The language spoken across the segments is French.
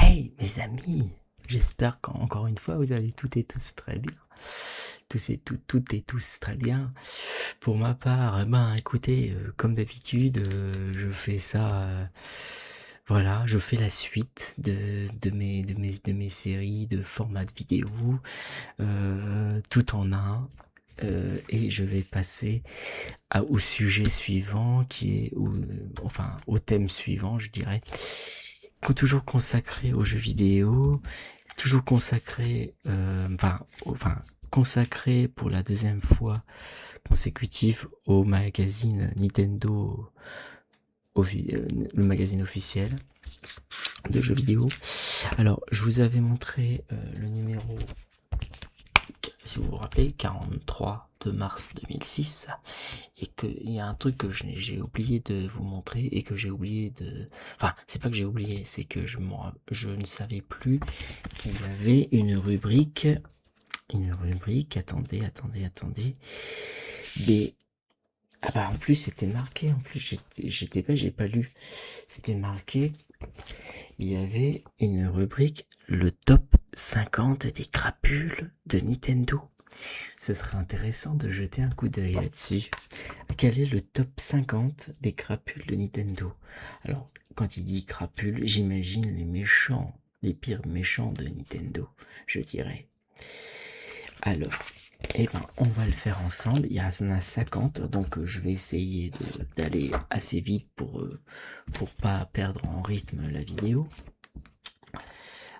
Hey mes amis, j'espère qu'encore une fois vous allez toutes et tous très bien. Toutes et tous très bien. Pour ma part, écoutez, comme d'habitude, je fais ça. Voilà, je fais la suite de mes séries de formats de vidéo, tout en un. Et je vais passer au sujet suivant au thème suivant, je dirais, toujours consacré aux jeux vidéo, toujours consacré, consacré pour la deuxième fois consécutive au magazine Nintendo, le magazine officiel de jeux vidéo. Alors, je vous avais montré le numéro, si vous vous rappelez, 43 de mars 2006, et qu'il y a un truc que j'ai oublié de vous montrer, et que j'ai oublié de... Enfin, c'est pas que j'ai oublié, c'est que je ne savais plus qu'il y avait une rubrique, attendez, mais... en plus c'était marqué, en plus j'ai pas lu, c'était marqué, il y avait une rubrique, le top 50 des crapules de Nintendo. Ce serait intéressant de jeter un coup d'œil là-dessus. Quel est le top 50 des crapules de Nintendo? Alors, quand il dit crapules, j'imagine les pires méchants de Nintendo, je dirais. Alors, on va le faire ensemble. Il y en a 50, donc je vais essayer d'aller assez vite pour pas perdre en rythme la vidéo.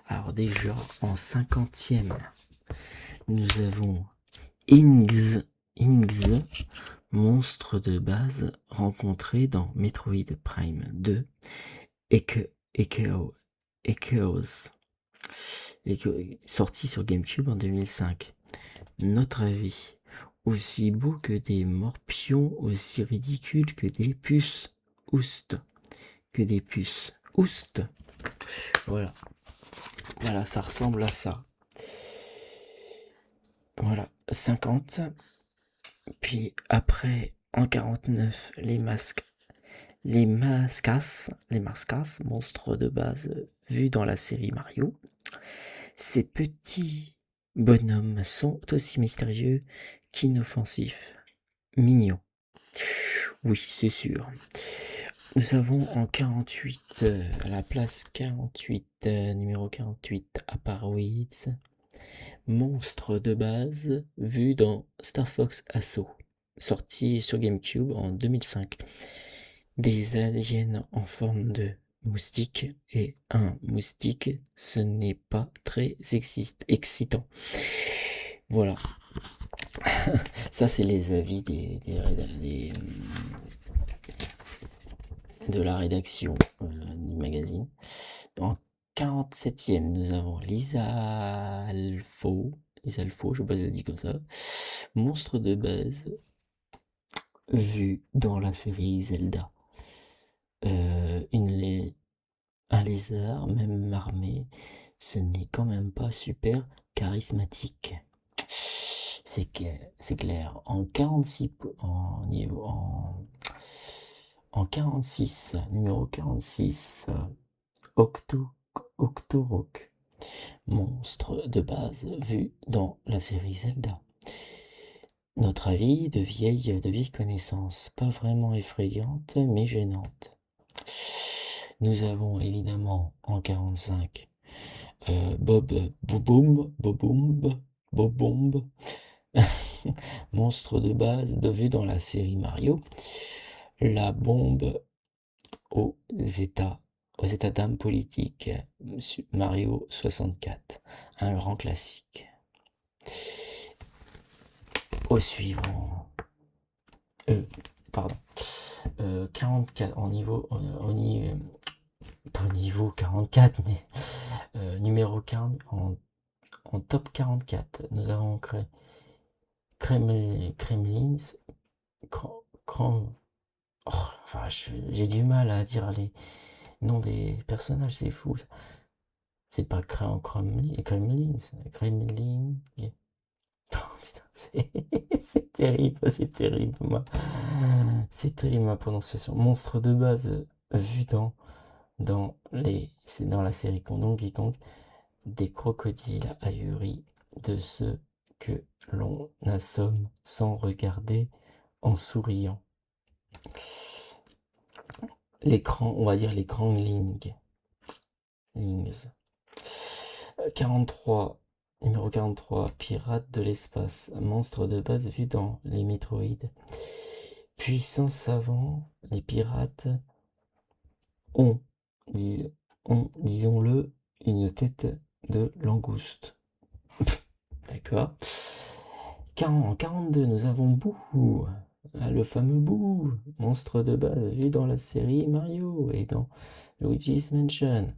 Alors déjà, en 50e, nous avons Inks, monstre de base rencontré dans Metroid Prime 2, Echoes, sorti sur GameCube en 2005. Notre avis, aussi beau que des morpions, aussi ridicule que des puces. Oust. Voilà. Voilà, ça ressemble à ça. Voilà, 50. Puis après, en 49, les Mascas, monstres de base vus dans la série Mario. Ces petits bonhommes sont aussi mystérieux qu'inoffensifs. Mignons. Oui, c'est sûr. Nous avons en 48, à la place 48, numéro 48, Aparoids, monstre de base vu dans Star Fox Assault, sorti sur GameCube en 2005. Des aliens en forme de moustique, et un moustique, ce n'est pas très excitant. Voilà. Ça, c'est les avis de la rédaction du magazine. En 47e, nous avons Lizalfo, je sais pas si ça dit comme ça, monstre de base vu dans la série Zelda. Un lézard, même armé, ce n'est quand même pas super charismatique. C'est clair. En 46, en 46, numéro 46, Octorok, monstre de base vu dans la série Zelda. Notre avis de vieille connaissance, pas vraiment effrayante, mais gênante. Nous avons évidemment en 45 Boboomb, monstre de base vu dans la série Mario. La bombe aux états d'âme politique, Mario 64, un grand classique. Au suivant, 44 pas au niveau 44, mais numéro 40 en top 44. Nous avons Kremlins, j'ai du mal à dire les noms des personnages, c'est fou. C'est pas Kremlin. C'est terrible, moi. C'est terrible ma prononciation. Monstre de base vu dans c'est dans la série Donkey Kong, des crocodiles ahuris de ceux que l'on assomme sans regarder en souriant. L'écran, on va dire les Lings. 43, numéro 43, Pirates de l'espace, monstre de base vu dans les Metroid. Puissants savants, les pirates ont, disons-le, une tête de langouste. D'accord. En 42, nous avons Boo, le fameux Boo, monstre de base vu dans la série Mario et dans Luigi's Mansion.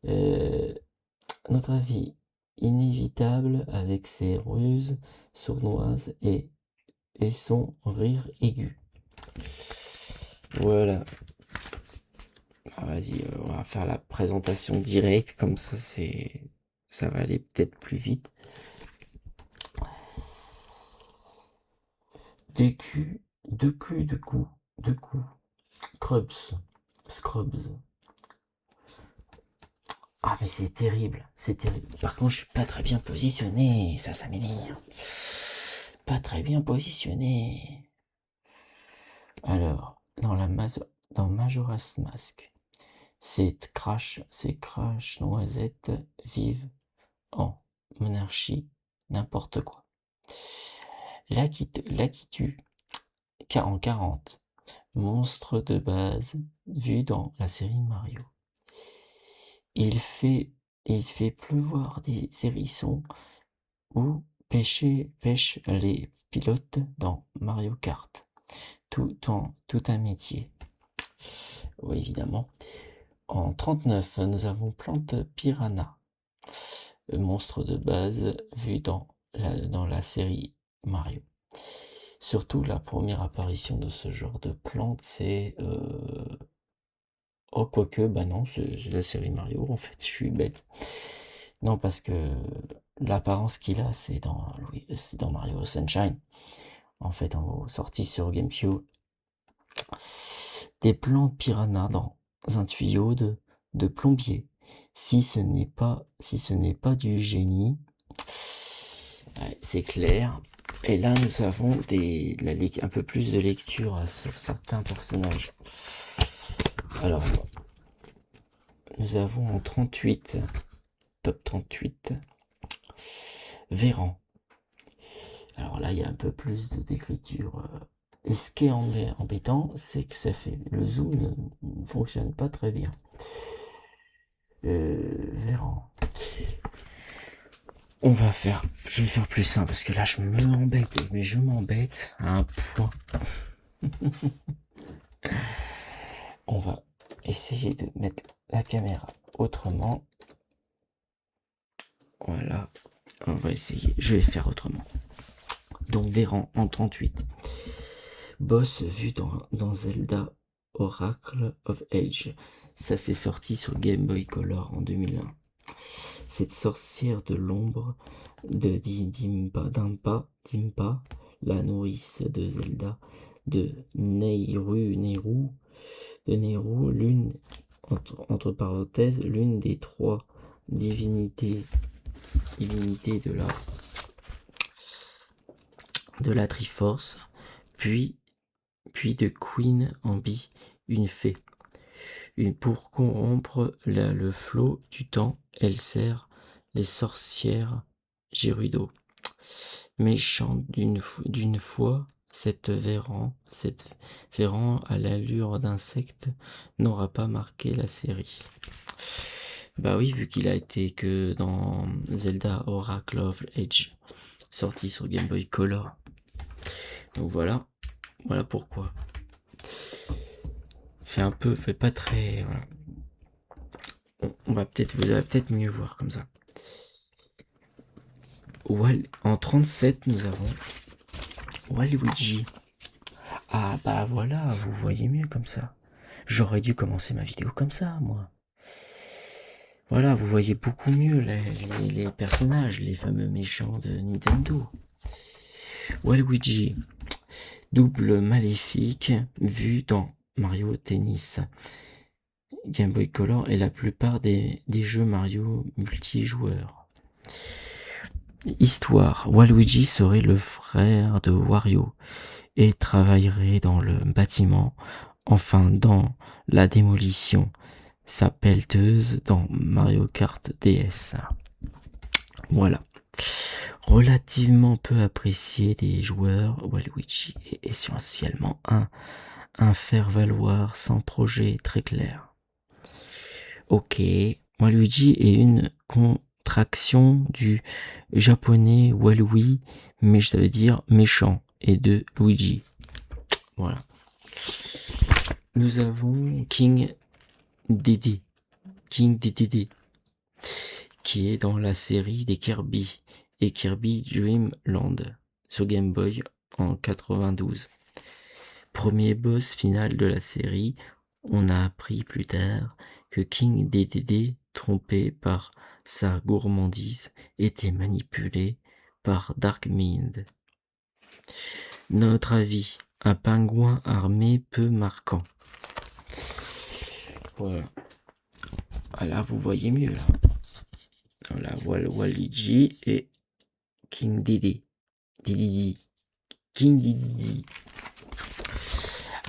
Notre avis inévitable avec ses ruses sournoises et son rire aigu. Voilà. Vas-y, on va faire la présentation directe, comme ça ça va aller peut-être plus vite. Deux coups. Scrubs. Ah mais c'est terrible. Par contre, je suis pas très bien positionné, ça m'énerve. Pas très bien positionné. Alors, dans Majora's Mask, ces Crash Noisettes vivent en monarchie, n'importe quoi. L'Akitu, en 40, monstre de base vu dans la série Mario. Il fait pleuvoir des hérissons ou pêche les pilotes dans Mario Kart. Tout un métier. Oui, évidemment. En 39, nous avons Plante Piranha, monstre de base vu dans la série Mario. Surtout la première apparition de ce genre de plante, c'est... Oh, quoique, bah non, c'est la série Mario, en fait, je suis bête. Non, parce que l'apparence qu'il a, c'est dans Mario Sunshine. En fait, en gros, sorti sur GameCube. Des plantes piranha dans un tuyau de plombier. Si ce n'est pas du génie, ouais, c'est clair. Et là, nous avons un peu plus de lecture sur certains personnages. Alors, nous avons en 38, top 38, Véran. Alors là, il y a un peu plus d'écriture. Et ce qui est embêtant, c'est que le zoom ne fonctionne pas très bien. Véran. Je vais faire plus simple parce que là, je m'embête à un point. On va essayer de mettre la caméra autrement. Voilà, on va essayer. Je vais faire autrement. Donc Véran en 38. Boss vu dans Zelda Oracle of Age. Ça s'est sorti sur Game Boy Color en 2001. Cette sorcière de l'ombre de Dimpa, la nourrice de Zelda, de Nehru, l'une, entre parenthèses, l'une des 3 divinités de la Triforce, puis de Queen Ambi, une fée. Pour corrompre le flot du temps, elle sert les sorcières Gerudo. Méchante d'une fois, cette Véran à l'allure d'insecte n'aura pas marqué la série. Bah oui, vu qu'il a été que dans Zelda Oracle of Age, sorti sur Game Boy Color. Donc voilà pourquoi. Fait pas très... Voilà. Vous allez peut-être mieux voir comme ça. En 37, nous avons Waluigi. Ah bah voilà, vous voyez mieux comme ça. J'aurais dû commencer ma vidéo comme ça, moi. Voilà, vous voyez beaucoup mieux les personnages, les fameux méchants de Nintendo. Waluigi, double maléfique, vu dans Mario Tennis. Game Boy Color et la plupart des jeux Mario multijoueurs. Histoire. Waluigi serait le frère de Wario et travaillerait dans le bâtiment, enfin dans la démolition, sa pelleteuse dans Mario Kart DS. Voilà. Relativement peu apprécié des joueurs, Waluigi est essentiellement un faire-valoir sans projet très clair. Ok, Waluigi est une contraction du japonais Walui, mais ça veut dire méchant, et de Luigi. Voilà. Nous avons King Dedede, qui est dans la série des Kirby et Kirby Dream Land sur Game Boy en 92. Premier boss final de la série, on a appris plus tard que King Dedede, trompé par sa gourmandise, était manipulé par Darkmind. Notre avis, un pingouin armé peu marquant. Voilà. Ah là, vous voyez mieux là. Voilà, Waluigi et King Dedede. King Dedede.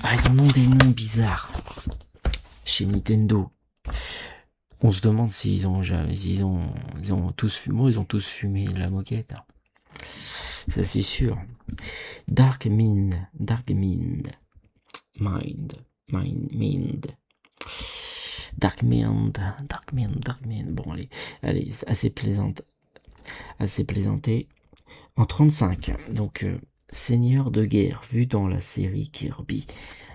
Ah, ils en ont des noms bizarres chez Nintendo. On se demande s'ils ont tous fumé de la moquette. Ça c'est sûr. Darkmind. Bon allez, assez plaisanté. En 35, donc seigneur de guerre vu dans la série Kirby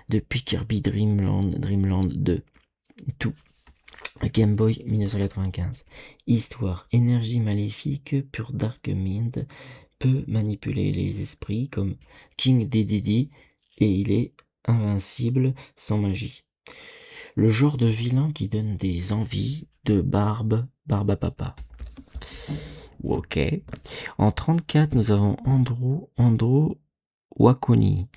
depuis Kirby Dream Land 2. Tout. Game Boy 1995. Histoire. Énergie maléfique pure Darkmind peut manipuler les esprits comme King Dedede et il est invincible sans magie. Le genre de vilain qui donne des envies de barbe à papa. Ok. En 34, nous avons Andro Wakoni.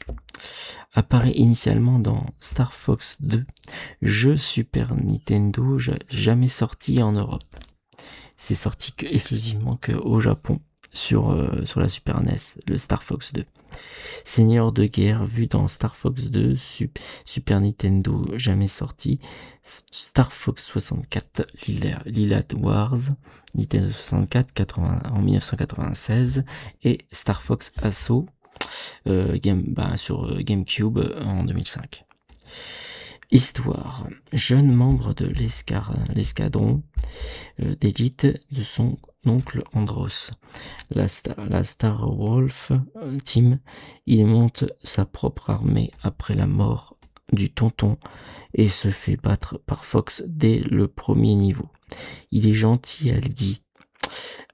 Apparaît initialement dans Star Fox 2, jeu Super Nintendo jamais sorti en Europe. C'est sorti exclusivement au Japon sur la Super NES, le Star Fox 2. Seigneur de guerre vu dans Star Fox 2, Super Nintendo jamais sorti, Star Fox 64, Lilat Wars, Nintendo 64 en 1996 et Star Fox Assault sur GameCube en 2005. Histoire. Jeune membre de l'escadron d'élite de son oncle Andros. La Star Wolf Team, il monte sa propre armée après la mort du tonton et se fait battre par Fox dès le premier niveau. Il est gentil Algi.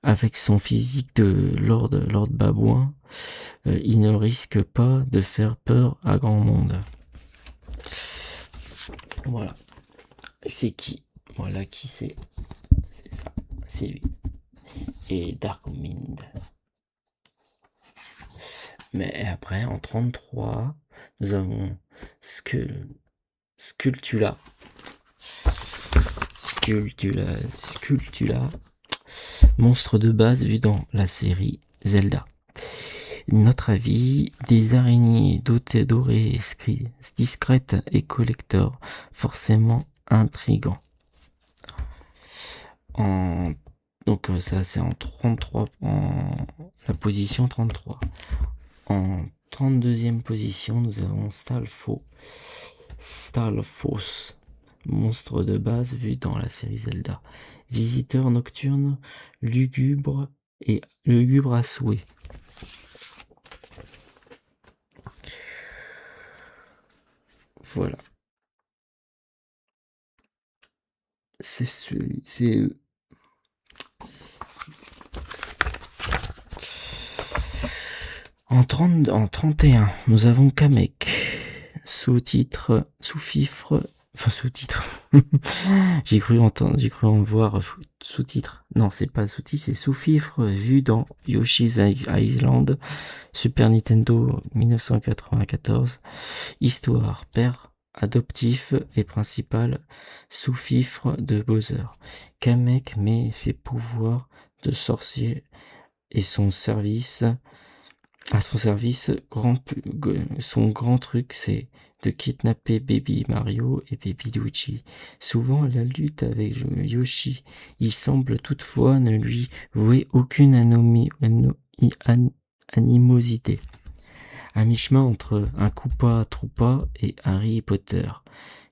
Avec son physique de Lord Babouin, il ne risque pas de faire peur à grand monde. Voilà. C'est qui? Voilà qui c'est. C'est ça. C'est lui. Et Darkmind. Mais après, en 33, nous avons Skulltula. Monstre de base vu dans la série Zelda. Notre avis, des araignées dorées, discrètes et collector, forcément intrigants. Donc ça c'est en 33, la position 33. En 32e position, nous avons Stalfos, monstre de base vu dans la série Zelda. Visiteur nocturne, lugubre à souhait. Voilà. C'est en 31, nous avons Kamek. Sous-fifre. J'ai cru en voir sous-titre. Non, c'est pas sous-titre, c'est sous-fifre vu dans Yoshi's Island, Super Nintendo 1994. Histoire. Père adoptif et principal sous-fifre de Bowser. Kamek met ses pouvoirs de sorcier et à son service, son grand truc, c'est de kidnapper Baby Mario et Baby Luigi. Souvent, la lutte avec Yoshi, il semble toutefois ne lui vouer aucune animosité. À mi-chemin entre un Koopa Troopa et Harry Potter,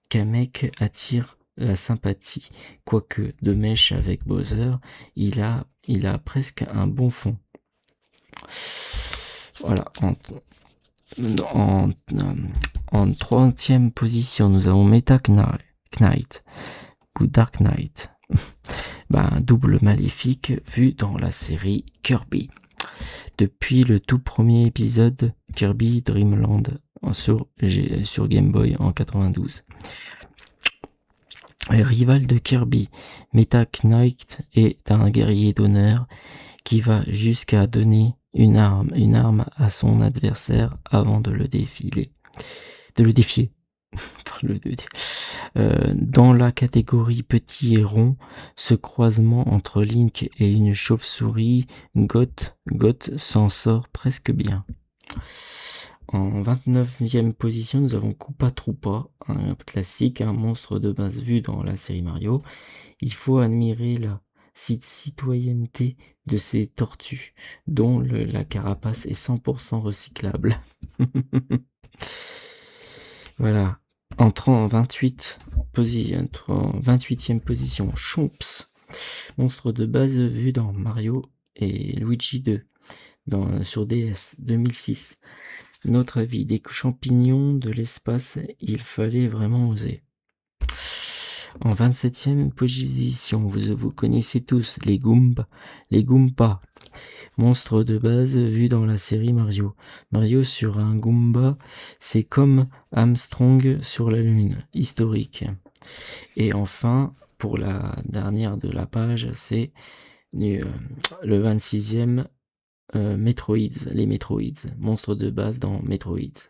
Kamek attire la sympathie. Quoique de mèche avec Bowser, il a presque un bon fond. Voilà. En 30e position, nous avons Meta Knight ou Dark Knight. Un double maléfique vu dans la série Kirby. Depuis le tout premier épisode Kirby Dream Land sur Game Boy en 92. Rival de Kirby, Meta Knight est un guerrier d'honneur qui va jusqu'à donner une arme à son adversaire avant de le défier. Dans la catégorie petit et rond, ce croisement entre Link et une chauve-souris, Goth s'en sort presque bien. En 29e position, nous avons Koopa Troopa, un classique, un monstre de base vu dans la série Mario. Il faut admirer la citoyenneté de ces tortues, dont la carapace est 100% recyclable. Voilà. Entrant en 28e position, Chomps, monstre de base vu dans Mario et Luigi 2, sur DS 2006. Notre avis, des champignons de l'espace, il fallait vraiment oser. En 27e position, vous connaissez tous les Goomba, monstre de base vu dans la série Mario. Mario sur un Goomba, c'est comme Armstrong sur la Lune, historique. Et enfin, pour la dernière de la page, c'est le 26e Metroids, les Metroids, monstres de base dans Metroids.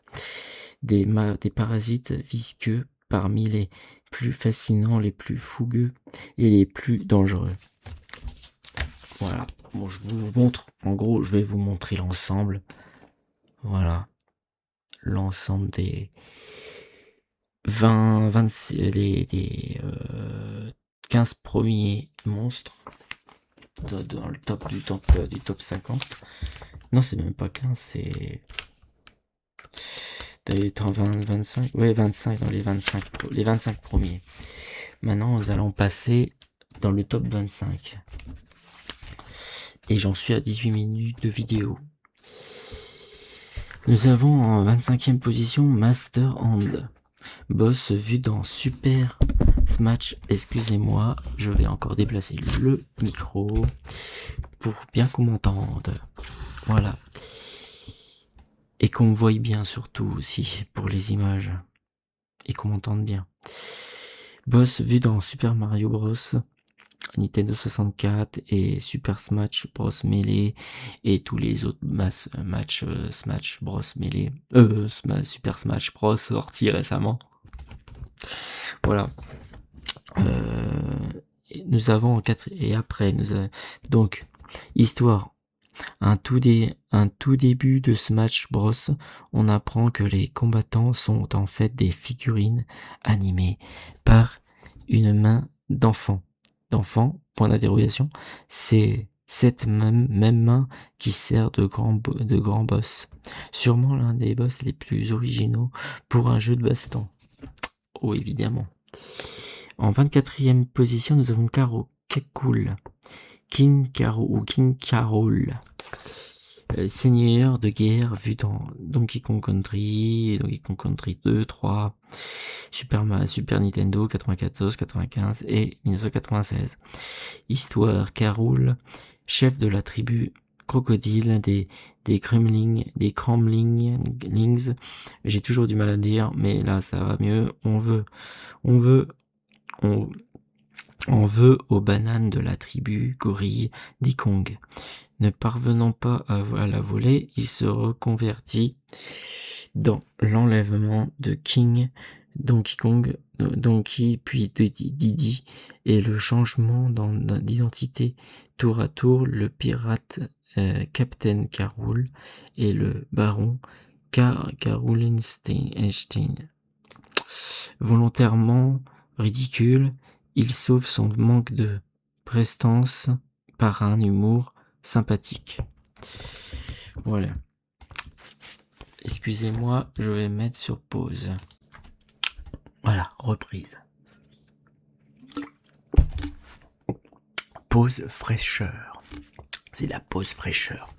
Des parasites visqueux parmi les plus fascinants, les plus fougueux et les plus dangereux. Voilà. Bon, je vous montre, en gros, je vais vous montrer l'ensemble. Voilà. L'ensemble des 15 premiers monstres dans le top du top 50. Non, c'est même pas 15, c'est 25. Ouais, 25 dans les 25 premiers. Maintenant, nous allons passer dans le top 25. Et j'en suis à 18 minutes de vidéo. Nous avons en 25e position Master Hand, boss vu dans Super Smash. Excusez-moi, je vais encore déplacer le micro pour bien qu'on m'entende. Voilà. Et qu'on me voie bien surtout aussi pour les images. Et qu'on m'entende bien. Boss vu dans Super Mario Bros, Nintendo 64 et Super Smash Bros Melee et tous les autres Smash Bros Melee, Super Smash Bros sortis récemment. Voilà. Nous avons donc histoire. Un tout début de Smash Bros, on apprend que les combattants sont en fait des figurines animées par une main d'enfant. Point d'interrogation, c'est cette même main qui sert de grand boss. Sûrement l'un des boss les plus originaux pour un jeu de baston. Oh, évidemment. En 24e position, nous avons King Carol, seigneur de guerre vu dans Donkey Kong Country 2, 3, Super Nintendo 94, 95 et 1996. Histoire, Carol, chef de la tribu crocodile des Kremlings, j'ai toujours du mal à dire, mais là ça va mieux. On veut aux bananes de la tribu gorille des Kong. Ne parvenant pas à la voler, il se reconvertit dans l'enlèvement de King Donkey Kong, Donkey, puis Diddy, et le changement d'identité tour à tour, le pirate Captain Carroll et le baron Carroll Einstein. Volontairement ridicule, il sauve son manque de prestance par un humour sympathique. Voilà. Excusez-moi, je vais mettre sur pause. Voilà, reprise. Pause fraîcheur. C'est la pause fraîcheur.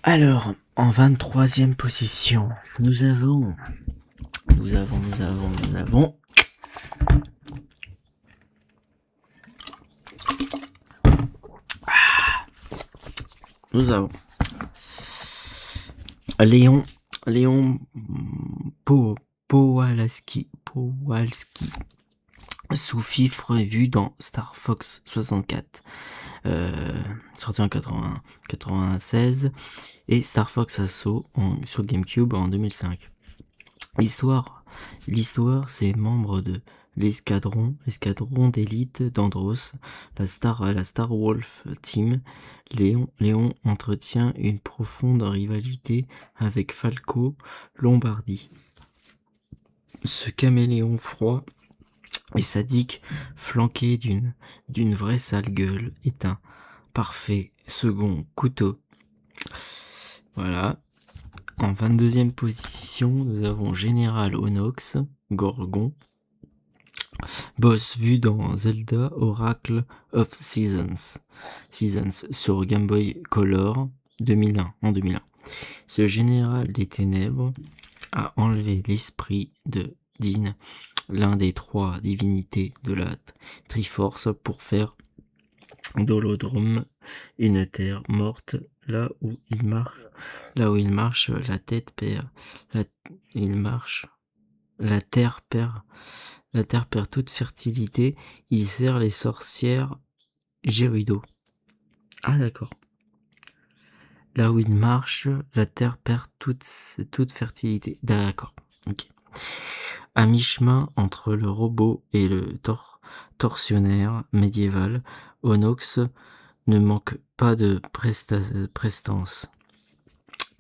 Alors, en 23e position, nous avons. Nous avons Léon Powalski, sous-fifre vu dans Star Fox 64, sorti en 96, et Star Fox Assault sur GameCube en 2005. L'histoire, c'est membres de l'escadron d'élite d'Andros, la Star Wolf Team. Léon entretient une profonde rivalité avec Falco Lombardi. Ce caméléon froid et sadique, flanqué d'une vraie sale gueule, est un parfait second couteau. Voilà. En 22e position, nous avons Général Onox, Gorgon, boss vu dans Zelda Oracle of Seasons sur Game Boy Color en 2001. Ce général des ténèbres a enlevé l'esprit de Din, l'un des 3 divinités de la Triforce, pour faire d'Holodrome une terre morte. Là où il marche, la terre perd toute fertilité. Il sert les sorcières Gerudo. Ah d'accord. Là où il marche, la terre perd toute fertilité. D'accord. Ok. À mi-chemin entre le robot et le tortionnaire médiéval, Onox ne manque pas de prestance.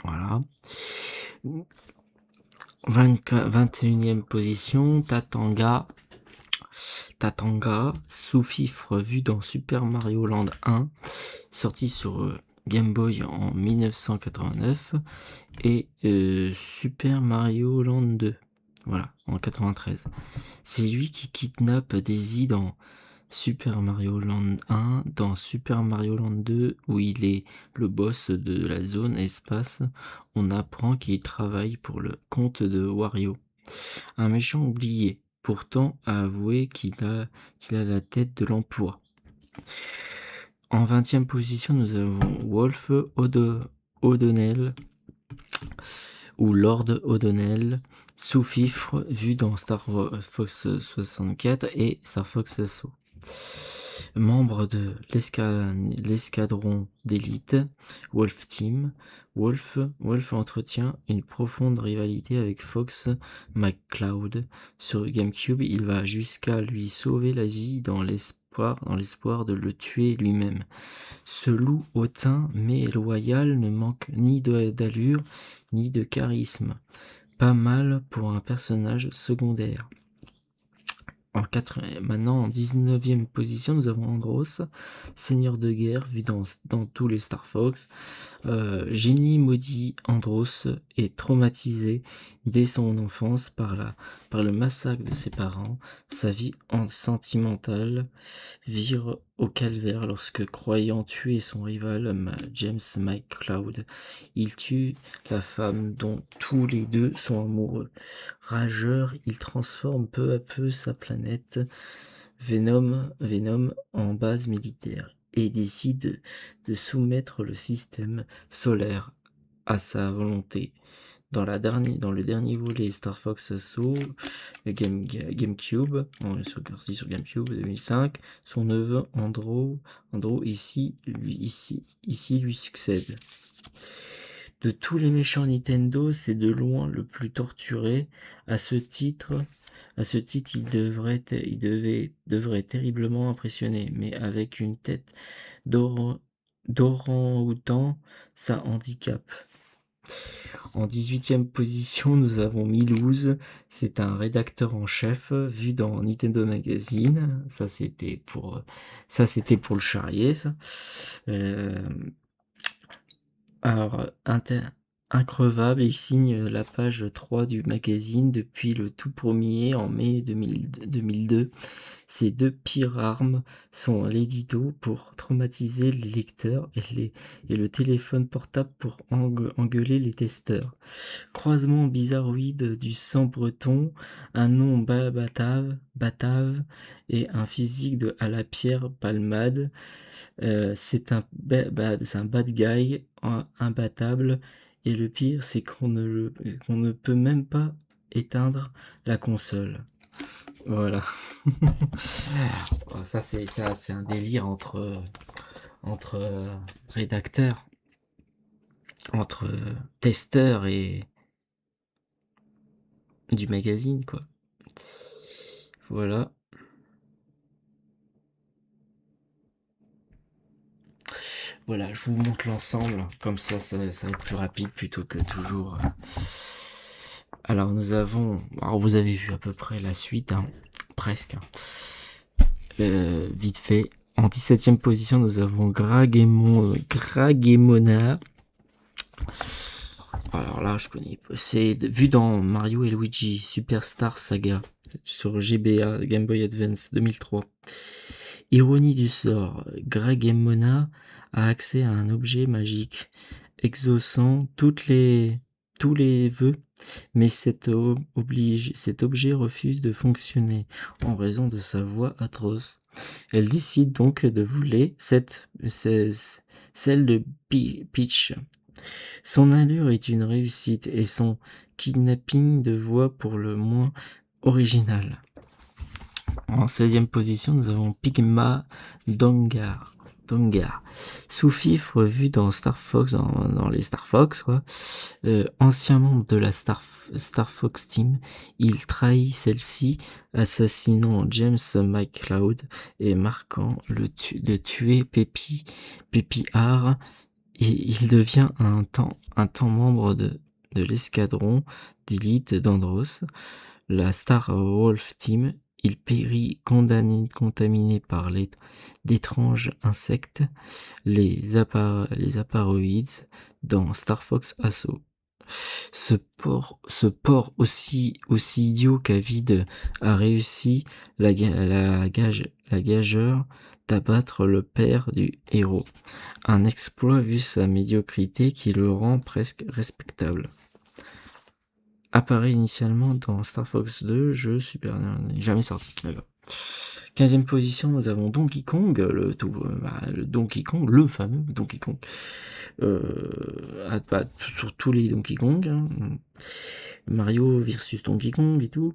Voilà. 21e position, Tatanga, sous-fifre vu dans Super Mario Land 1, sorti sur Game Boy en 1989, et Super Mario Land 2, voilà, en 93. C'est lui qui kidnappe Daisy dans Super Mario Land 1, dans Super Mario Land 2, où il est le boss de la zone espace, on apprend qu'il travaille pour le compte de Wario, un méchant oublié, pourtant a avoué qu'il a la tête de l'emploi. En 20e position, nous avons Wolf O'Donnell, ou Lord O'Donnell, sous-fifre vu dans Star Fox 64 et Star Fox Assault. Membre de l'escadron d'élite Wolf Team, Wolf entretient une profonde rivalité avec Fox McCloud. Sur GameCube, il va jusqu'à lui sauver la vie dans l'espoir de le tuer lui-même. Ce loup hautain mais loyal ne manque ni d'allure ni de charisme. Pas mal pour un personnage secondaire. Maintenant, en 19e position, nous avons Andros, seigneur de guerre, vu dans tous les Star Fox. Génie maudit, Andros est traumatisé dès son enfance par le massacre de ses parents. Sa vie sentimentale vire au calvaire lorsque, croyant tuer son rival James McCloud, il tue la femme dont tous les deux sont amoureux. Rageur, il transforme peu à peu sa planète Venom en base militaire et décide de soumettre le système solaire à sa volonté. Dans le dernier volet Star Fox Assault, GameCube, sorti sur GameCube 2005, son neveu Andro ici lui succède. De tous les méchants Nintendo, c'est de loin le plus torturé. À ce titre, devrait terriblement impressionner, mais avec une tête d'oran- d'orang-outan, ça handicape. En 18e position, nous avons Milouz. C'est un rédacteur en chef vu dans Nintendo Magazine. Ça c'était pour le charrier, ça. Euh, alors, increvable, il signe la page 3 du magazine depuis le tout premier en mai 2002. Ces deux pires armes sont l'édito pour traumatiser les lecteurs et le téléphone portable pour engueuler les testeurs. Croisement bizarroïde du sang breton, un nom batave et un physique à la Pierre Palmade. C'est un bad guy imbattable et le pire c'est qu'on ne peut même pas éteindre la console. Voilà. Ça c'est un délire entre rédacteurs, entre testeurs et du magazine, quoi. Voilà. Voilà, je vous montre l'ensemble, comme ça va être plus rapide plutôt que toujours. Alors vous avez vu à peu près la suite, hein, presque. Vite fait. En 17e position, nous avons Gragemona. Alors là, je connais pas. C'est vu dans Mario et Luigi Superstar Saga sur GBA, Game Boy Advance 2003. Ironie du sort, Gragemona a accès à un objet magique exaucant tous les vœux, mais cet objet refuse de fonctionner en raison de sa voix atroce. Elle décide donc de voler celle de Peach. Son allure est une réussite et son kidnapping de voix pour le moins original. En 16e position, nous avons Pigma Dongar. Sous-fifre vu dans Star Fox, dans les Star Fox, quoi. Ancien membre de la Star Fox Team, il trahit celle-ci, assassinant James McCloud et marquant de tuer Peppy Hart, et il devient un temps membre de l'escadron d'élite d'Andros, la Star Wolf Team. Il périt contaminé par d'étranges insectes, les apparoïdes, dans Star Fox Assault. Ce porc aussi idiot qu'avide a réussi la gageure d'abattre le père du héros. Un exploit vu sa médiocrité qui le rend presque respectable. Apparaît initialement dans Star Fox 2, jeu Super n'est jamais sorti. D'accord. 15e position, nous avons Donkey Kong, le Donkey Kong, le fameux Donkey Kong. Sur tous les Donkey Kong, hein. Mario versus Donkey Kong et tout.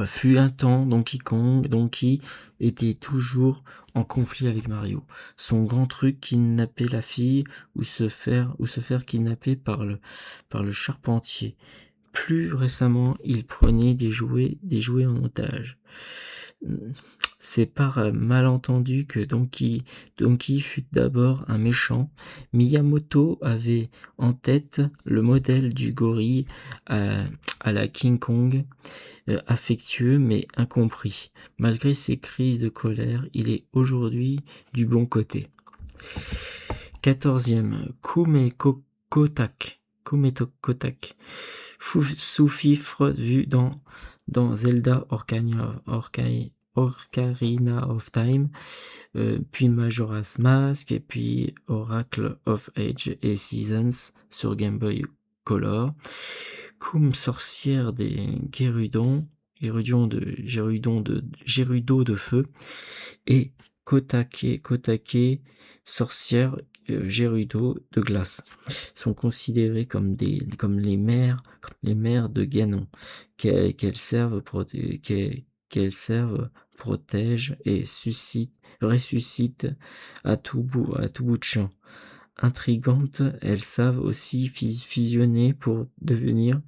Fut un temps, Donkey était toujours en conflit avec Mario. Son grand truc, kidnapper la fille ou se faire kidnapper par le charpentier. Plus récemment, il prenait des jouets en otage. C'est par malentendu que Donkey fut d'abord un méchant. Miyamoto avait en tête le modèle du gorille à la King Kong, affectueux mais incompris. Malgré ses crises de colère, il est aujourd'hui du bon côté. 14e, Kume Kotak. Sous-fifre vu dans Zelda Ocarina of Time, puis Majora's Mask, et puis Oracle of Age et Seasons sur Game Boy Color. Koum, sorcière des Gérudo de feu, et Kotake, sorcière Gérudo de glace, sont considérés comme les mères de Ganon, qu'elles servent, protègent et ressuscitent à tout bout de champ. intrigantes, elles savent aussi fusionner pour devenir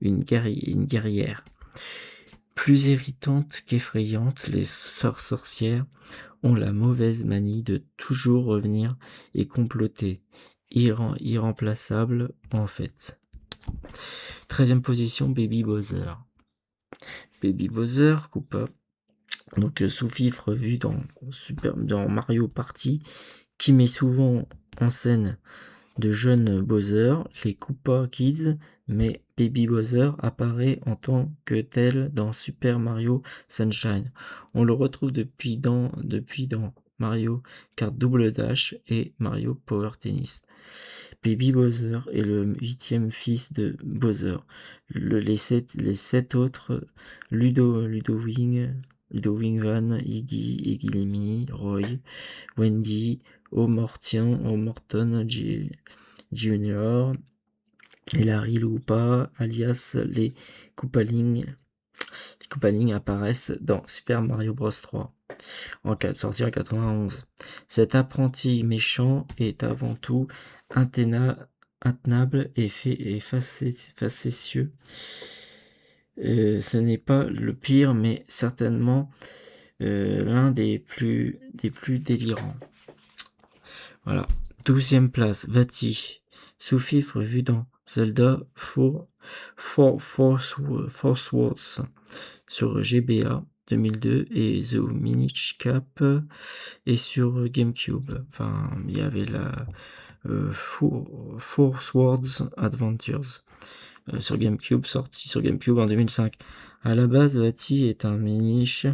une guerrière. Plus irritantes qu'effrayantes, les sœurs sorcières ont la mauvaise manie de toujours revenir et comploter. Irremplaçable en fait. 13e position, Baby Bowser. Baby Bowser, Koopa, donc sous-fifre vu dans Mario Party, qui met souvent en scène de jeunes Bowser, les Koopa Kids, mais Baby Bowser apparaît en tant que tel dans Super Mario Sunshine. On le retrouve depuis dans Mario Kart Double Dash et Mario Power Tennis. Baby Bowser est le 8e fils de Bowser. Les sept autres, Ludwig Van, Iggy Lemmy, Roy, Wendy, O'Morton Jr. et Larry Lupa, alias les Koopalings. Les Koopalings apparaissent dans Super Mario Bros 3, sorti en 91. Cet apprenti méchant est avant tout intenable et facétieux. Ce n'est pas le pire, mais certainement l'un des plus délirants. Voilà. 12e place, Vaati, sous-fifre vu dans Zelda Force Wars sur GBA 2002 et The Minish Cap et sur GameCube. Enfin, il y avait la Force Wars Adventures sur GameCube, sorti sur GameCube en 2005. À la base, Vaati est un Minish,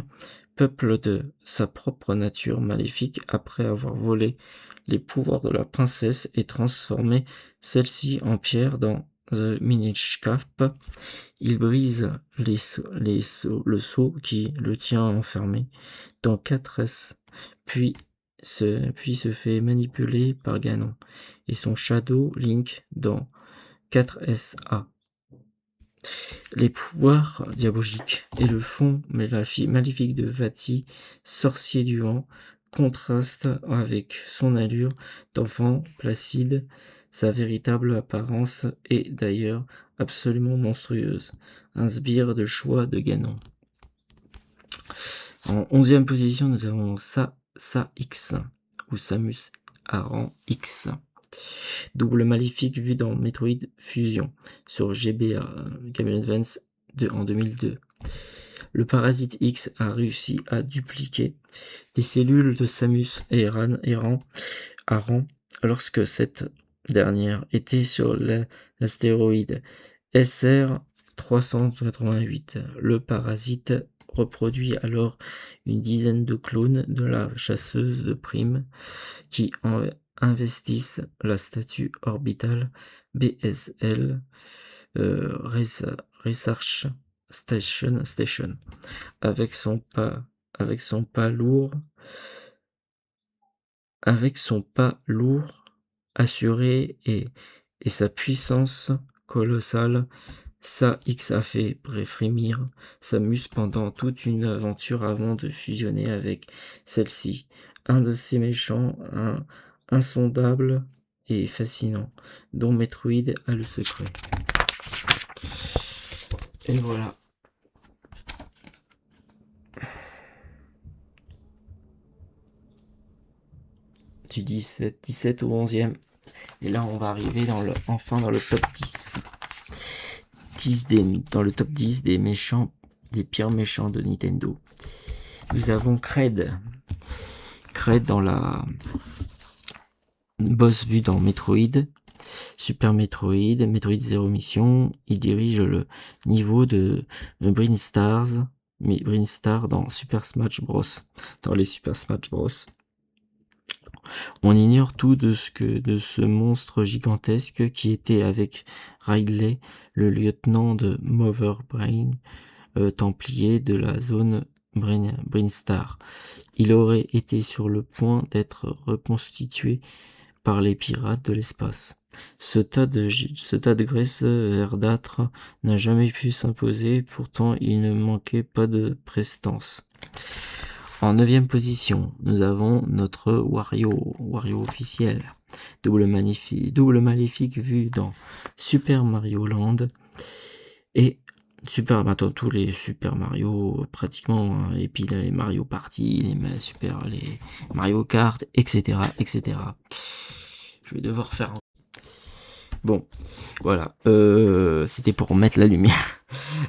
peuple de sa propre nature maléfique après avoir volé les pouvoirs de la princesse et transformé celle-ci en pierre dans The Minish Cap. Il brise le sceau qui le tient enfermé dans 4S, puis se fait manipuler par Ganon et son Shadow Link dans 4SA. Les pouvoirs diaboliques et le fond maléfique de Vaati, sorcier du vent, contrastent avec son allure d'enfant placide. Sa véritable apparence est d'ailleurs absolument monstrueuse, un sbire de choix de Ganon. En 11e position, nous avons Sa-X, ou Samus Aran X. Double maléfique vu dans Metroid Fusion sur GBA Game Boy Advance en 2002. Le parasite X a réussi à dupliquer des cellules de Samus Aran lorsque cette dernière était sur l'astéroïde SR388. Le parasite reproduit alors une dizaine de clones de la chasseuse de primes qui investissent la statue orbitale BSL Research Station avec son pas lourd assuré et sa puissance colossale. Sa-X a fait frémir Samus pendant toute une aventure avant de fusionner avec celle-ci. Un de ces méchants insondable et fascinant, dont Metroid a le secret. Et voilà. Du 17 au 11e. Et là, on va arriver enfin dans le top 10. Dans le top 10 des pires méchants de Nintendo. Nous avons Cred dans la boss vu dans Metroid, Super Metroid, Metroid Zero Mission. Il dirige le niveau de Brinstar dans Super Smash Bros. Dans les Super Smash Bros. On ignore tout de ce monstre gigantesque qui était avec Ridley, le lieutenant de Mother Brain, templier de la zone Brinstar. Il aurait été sur le point d'être reconstitué par les pirates de l'espace. Ce tas de graisse verdâtre n'a jamais pu s'imposer, pourtant il ne manquait pas de prestance. En 9e position, nous avons notre Wario officiel double maléfique vu dans Super Mario Land et dans tous les Super Mario pratiquement, hein, et puis les Mario Party, les Mario Kart, etc., etc. Je vais devoir faire. Bon, voilà, c'était pour mettre la lumière.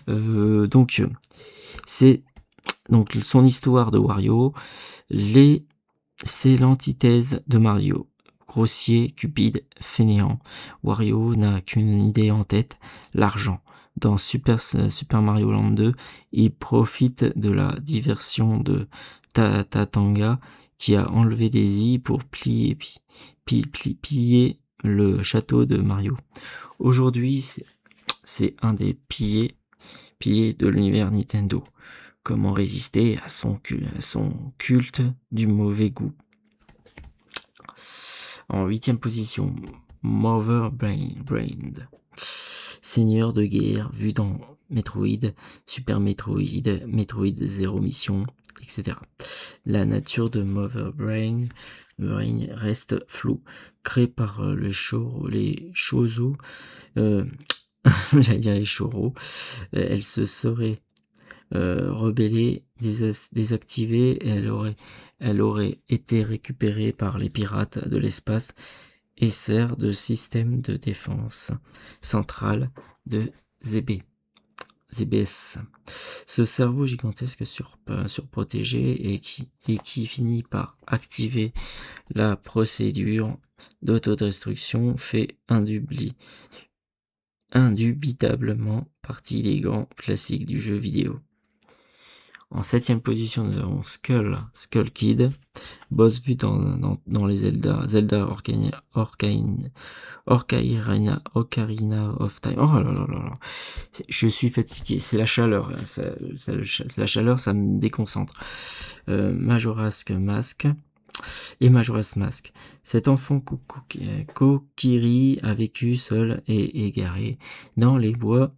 Donc, c'est donc son histoire de Wario. C'est l'antithèse de Mario. Grossier, cupide, fainéant. Wario n'a qu'une idée en tête, l'argent. Dans Super Mario Land 2, il profite de la diversion de Tatanga qui a enlevé Daisy pour piller le château de Mario. Aujourd'hui, c'est un des piliers de l'univers Nintendo. Comment résister à son culte du mauvais goût. En 8e position, Mother Brain. Seigneur de guerre vu dans Metroid, Super Metroid, Metroid Zero Mission, etc. La nature de Mother Brain reste floue. Créée par les Chozo, j'allais dire les Choro, elle se serait rebellée, désactivée, et elle aurait été récupérée par les pirates de l'espace et sert de système de défense centrale de ZBS. Ce cerveau gigantesque surprotégé et qui finit par activer la procédure d'autodestruction fait indubitablement partie des grands classiques du jeu vidéo. En 7e position, nous avons Skull Kid, boss vu dans les Zelda Ocarina of Time. Oh là là là là. Je suis fatigué, c'est la chaleur, c'est la chaleur, ça me déconcentre. Majora's Mask. Cet enfant Kokiri a vécu seul et égaré dans les bois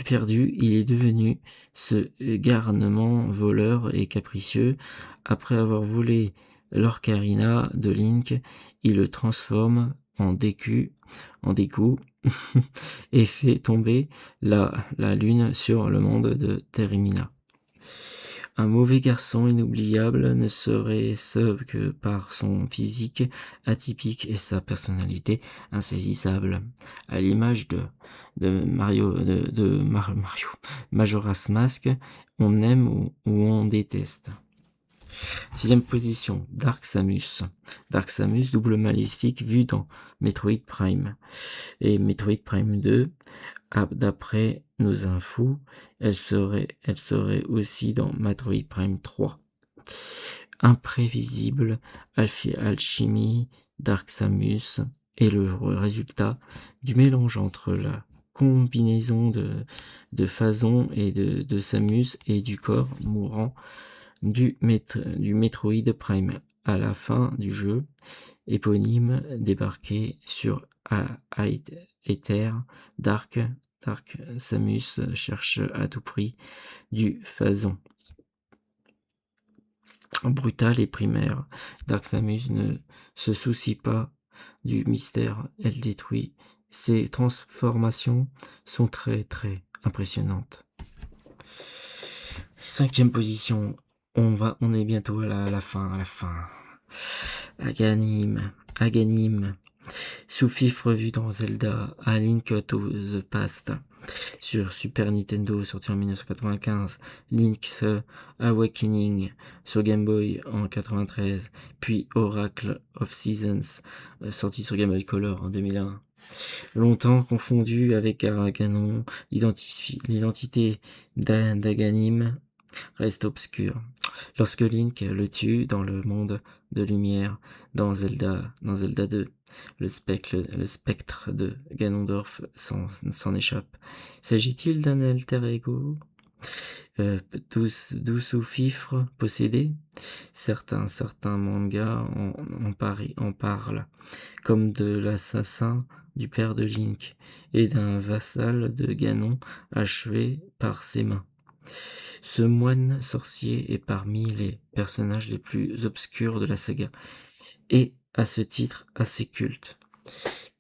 perdus. Il est devenu ce garnement voleur et capricieux. Après avoir volé l'Ocarina de Link, il le transforme en découp et fait tomber la lune sur le monde de Termina. Un mauvais garçon inoubliable ne serait-ce que par son physique atypique et sa personnalité insaisissable. À l'image de Majora's Mask, on aime ou on déteste. 6e position, Dark Samus, double maléfique vu dans Metroid Prime et Metroid Prime 2. D'après nos infos, elle serait aussi dans Metroid Prime 3. Imprévisible alchimie, Dark Samus est le résultat du mélange entre la combinaison de Phazon et de Samus et du corps mourant du Metroid Prime. À la fin du jeu éponyme, débarqué sur Aether, Dark Samus cherche à tout prix du Phazon. Brutale et primaire, Dark Samus ne se soucie pas du mystère, elle détruit. Ses transformations sont très très impressionnantes. 5e position, on est bientôt à la fin. Aghanim. Sous-fifre vu dans Zelda, A Link to the Past. Sur Super Nintendo, sorti en 1995, Link's Awakening sur Game Boy en 93, puis Oracle of Seasons, sorti sur Game Boy Color en 2001. Longtemps confondu avec Ganon, l'identité d'Aghanim reste obscure. Lorsque Link le tue dans le monde de lumière dans Zelda 2, le spectre de Ganondorf s'en échappe. S'agit-il d'un alter ego sous-fifre possédé? Certains mangas en parlent, comme de l'assassin du père de Link et d'un vassal de Ganon achevé par ses mains. Ce moine sorcier est parmi les personnages les plus obscurs de la saga et à ce titre assez culte.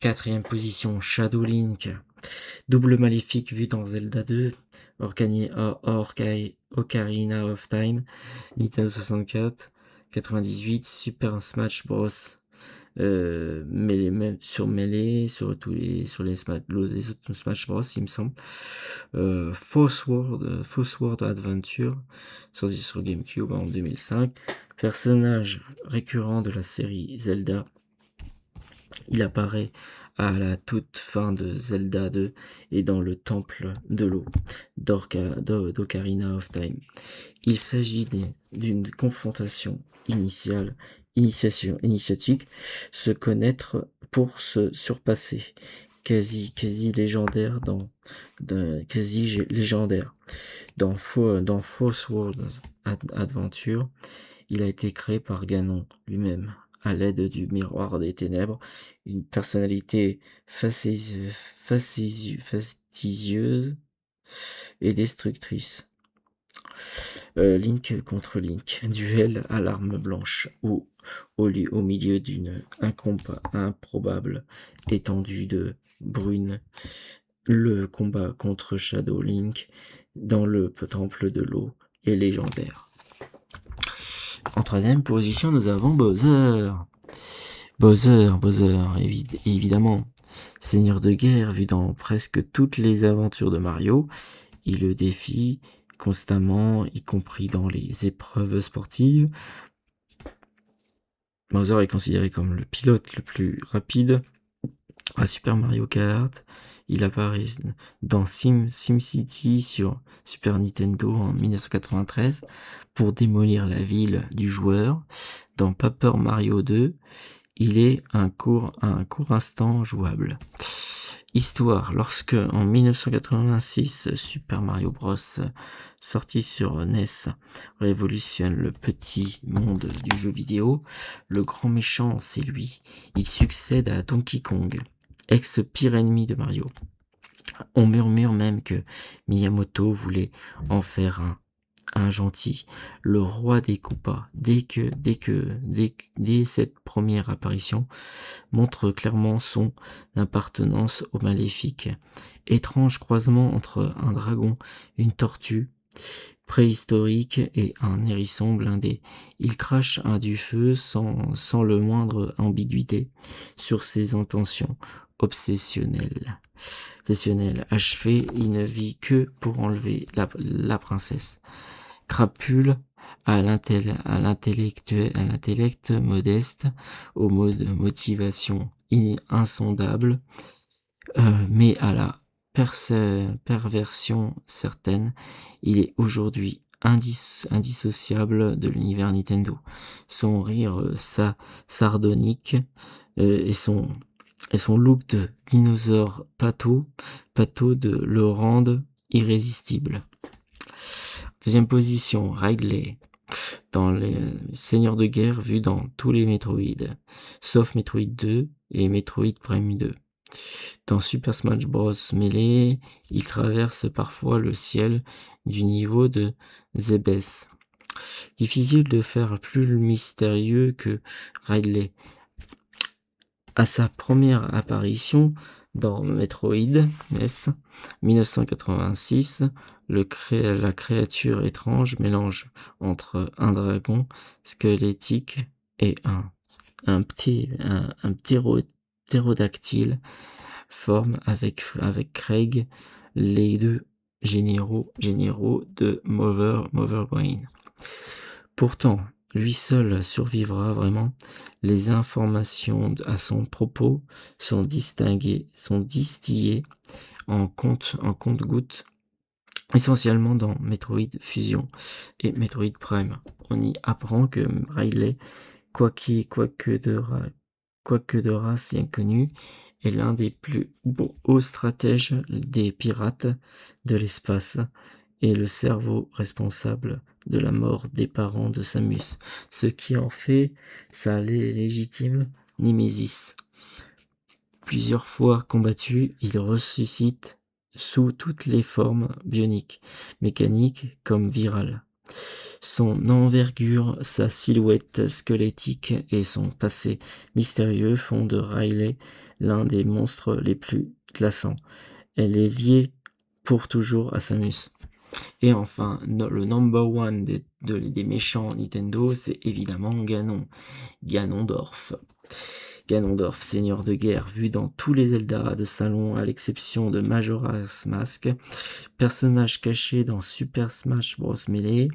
Quatrième position, Shadow Link, double maléfique vu dans Zelda 2, Ocarina of Time, Nintendo 64, 98, Super Smash Bros. Même sur Melee, sur les autres Smash Bros, il me semble. Force World Adventure, sorti sur GameCube en 2005. Personnage récurrent de la série Zelda. Il apparaît à la toute fin de Zelda 2 et dans le temple de l'eau d'Ocarina of Time. Il s'agit d'une confrontation initiatique, se connaître pour se surpasser, quasi légendaire dans Force World Adventure. Il a été créé par Ganon lui-même, à l'aide du miroir des ténèbres, une personnalité fastidieuse et destructrice. Link contre Link, duel à l'arme blanche ou au milieu d'une improbable étendue de brune. Le combat contre Shadow Link dans le temple de l'eau est légendaire. En troisième position, nous avons Bowser. Bowser, évidemment, seigneur de guerre vu dans presque toutes les aventures de Mario. Il le défie constamment, y compris dans les épreuves sportives. Bowser est considéré comme le pilote le plus rapide à Super Mario Kart. Il apparaît dans SimCity sur Super Nintendo en 1993 pour démolir la ville du joueur. Dans Paper Mario 2, il est un court instant jouable. Histoire, lorsque en 1986 Super Mario Bros, sorti sur NES, révolutionne le petit monde du jeu vidéo, le grand méchant c'est lui. Il succède à Donkey Kong, ex-pire ennemi de Mario. On murmure même que Miyamoto voulait en faire un gentil, le roi des Koopas. Dès cette première apparition, montre clairement son appartenance au maléfique. Étrange croisement entre un dragon, une tortue préhistorique et un hérisson blindé. Il crache du feu sans le moindre ambiguïté sur ses intentions obsessionnelles. Achevé, il ne vit que pour enlever la princesse. Crapule à l'intellect modeste, aux motivation insondable, mais à la perversion certaine. Il est aujourd'hui indissociable de l'univers Nintendo. Son rire sardonique et son look de dinosaure pâteau de le rendent irrésistible. Deuxième position, Ridley, dans les Seigneurs de guerre vus dans tous les Metroid, sauf Metroid 2 et Metroid Prime 2. Dans Super Smash Bros. Melee, il traverse parfois le ciel du niveau de Zebes. Difficile de faire plus mystérieux que Ridley. À sa première apparition dans Metroid NES 1986, la créature étrange mélange entre un dragon squelettique et un ptérodactyle forme avec Craig, les deux généraux de Motherbrain. Pourtant, lui seul survivra vraiment. Les informations à son propos sont distillées en compte-gouttes, essentiellement dans Metroid Fusion et Metroid Prime. On y apprend que Ridley, quoique de race inconnue, est l'un des plus hauts stratèges des pirates de l'espace et le cerveau responsable de la mort des parents de Samus, ce qui en fait sa légitime némésis. Plusieurs fois combattu, il ressuscite sous toutes les formes bioniques, mécaniques comme virales. Son envergure, sa silhouette squelettique et son passé mystérieux font de Riley l'un des monstres les plus glaçants. Elle est liée pour toujours à Samus. Et enfin, le number one des méchants Nintendo, c'est évidemment Ganon. Ganondorf. Ganondorf, seigneur de guerre, vu dans tous les Zelda de salon à l'exception de Majora's Mask, personnage caché dans Super Smash Bros. Melee,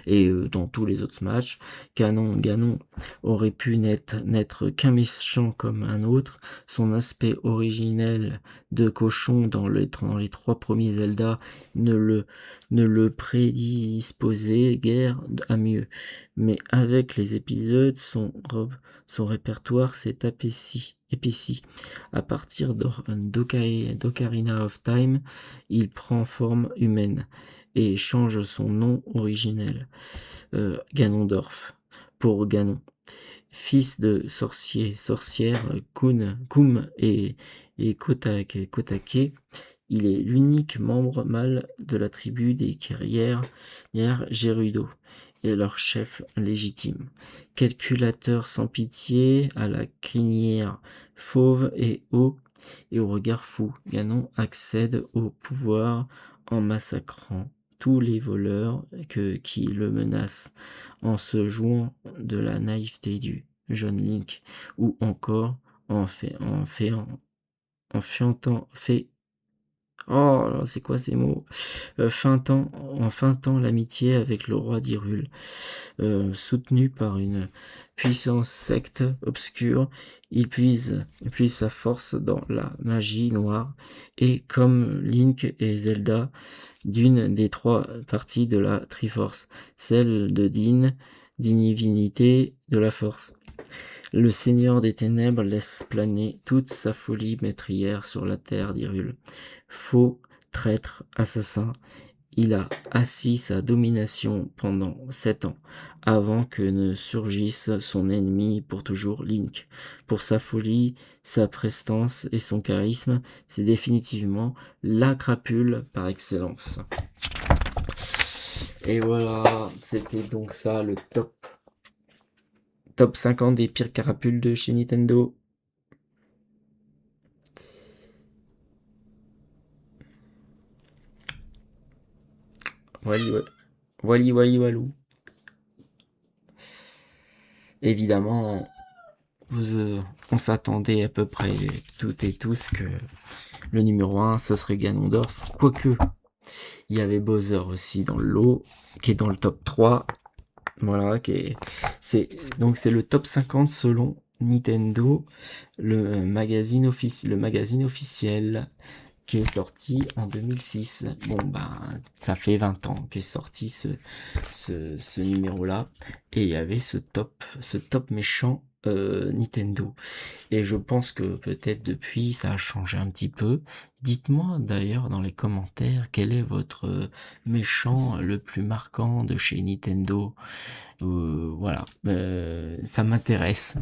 et dans tous les autres matchs, Ganon aurait pu n'être qu'un méchant comme un autre. Son aspect originel de cochon dans les 3 premiers Zelda ne le prédisposait guère à mieux. Mais avec les épisodes, son répertoire s'est épaissi. À partir d'Ocarina of Time, il prend forme humaine et change son nom originel, Ganondorf, pour Ganon. Fils de sorcières Koum et Kotake, il est l'unique membre mâle de la tribu des guerrières Gerudo et leur chef légitime. Calculateur sans pitié, à la crinière fauve et au regard fou, Ganon accède au pouvoir en massacrant tous les voleurs qui le menacent, en se jouant de la naïveté du jeune Link, ou encore en c'est quoi ces mots? En feintant l'amitié avec le roi d'Hyrule. Soutenu par une puissance secte obscure, il puise sa force dans la magie noire, et comme Link et Zelda, d'une des 3 parties de la Triforce, celle de divinité de la force. Le Seigneur des Ténèbres laisse planer toute sa folie meurtrière sur la terre d'Hyrule. Faux, traître, assassin, il a assis sa domination pendant 7 ans, avant que ne surgisse son ennemi pour toujours, Link. Pour sa folie, sa prestance et son charisme, c'est définitivement la crapule par excellence. Et voilà, c'était donc ça le top 50 des pires carapules de chez Nintendo. Walou. Évidemment, on s'attendait à peu près toutes et tous que le numéro 1, ce serait Ganondorf. Quoique, il y avait Bowser aussi dans le lot, qui est dans le top 3. Voilà, c'est le top 50 selon Nintendo, le magazine officiel, qui est sorti en 2006. Bon, ça fait 20 ans qu'est sorti ce numéro-là, et il y avait ce top méchant Nintendo. Et je pense que peut-être depuis, ça a changé un petit peu. Dites-moi d'ailleurs dans les commentaires quel est votre méchant le plus marquant de chez Nintendo. Voilà, ça m'intéresse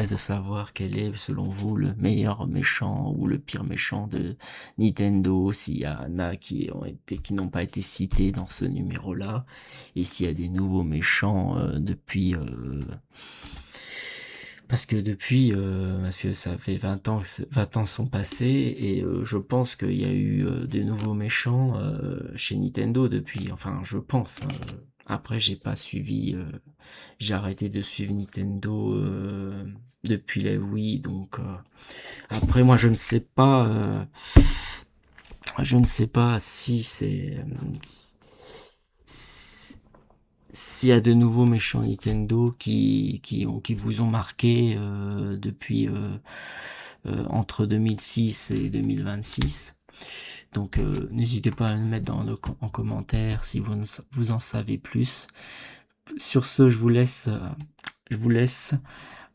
de savoir quel est selon vous le meilleur méchant ou le pire méchant de Nintendo, s'il y en a qui n'ont pas été cités dans ce numéro-là, et s'il y a des nouveaux méchants depuis... Parce que ça fait 20 ans sont passés, et je pense qu'il y a eu des nouveaux méchants chez Nintendo depuis, enfin je pense. Après j'ai pas suivi, j'ai arrêté de suivre Nintendo depuis la Wii, donc après moi je ne sais pas si s'il y a de nouveaux méchants Nintendo qui vous ont marqué depuis entre 2006 et 2026. Donc n'hésitez pas à me mettre en commentaire si vous en savez plus. Sur ce, je vous laisse.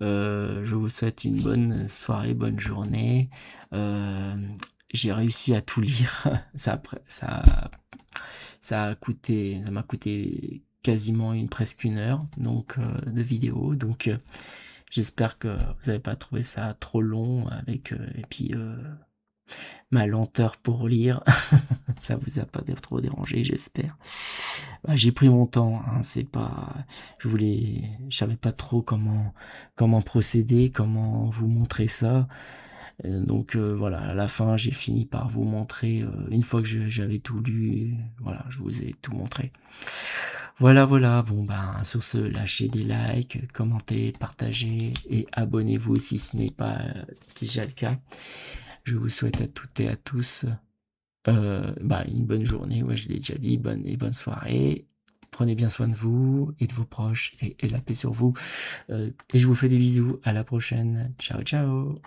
Je vous souhaite une bonne soirée, bonne journée. J'ai réussi à tout lire. Ça m'a coûté quasiment presque une heure de vidéo. Donc j'espère que vous n'avez pas trouvé ça trop long avec et puis ma lenteur pour lire. Ça vous a pas trop dérangé, j'espère. Bah, j'ai pris mon temps, hein, c'est pas, je savais pas trop comment procéder, comment vous montrer ça. Donc voilà, à la fin, j'ai fini par vous montrer, une fois que j'avais tout lu, voilà, je vous ai tout montré. Voilà, voilà, bon ben, sur ce, lâchez des likes, commentez, partagez et abonnez-vous si ce n'est pas déjà le cas. Je vous souhaite à toutes et à tous bah, une bonne journée, ouais, je l'ai déjà dit, bonne soirée. Prenez bien soin de vous et de vos proches et la paix sur vous. Et je vous fais des bisous. À la prochaine. Ciao, ciao.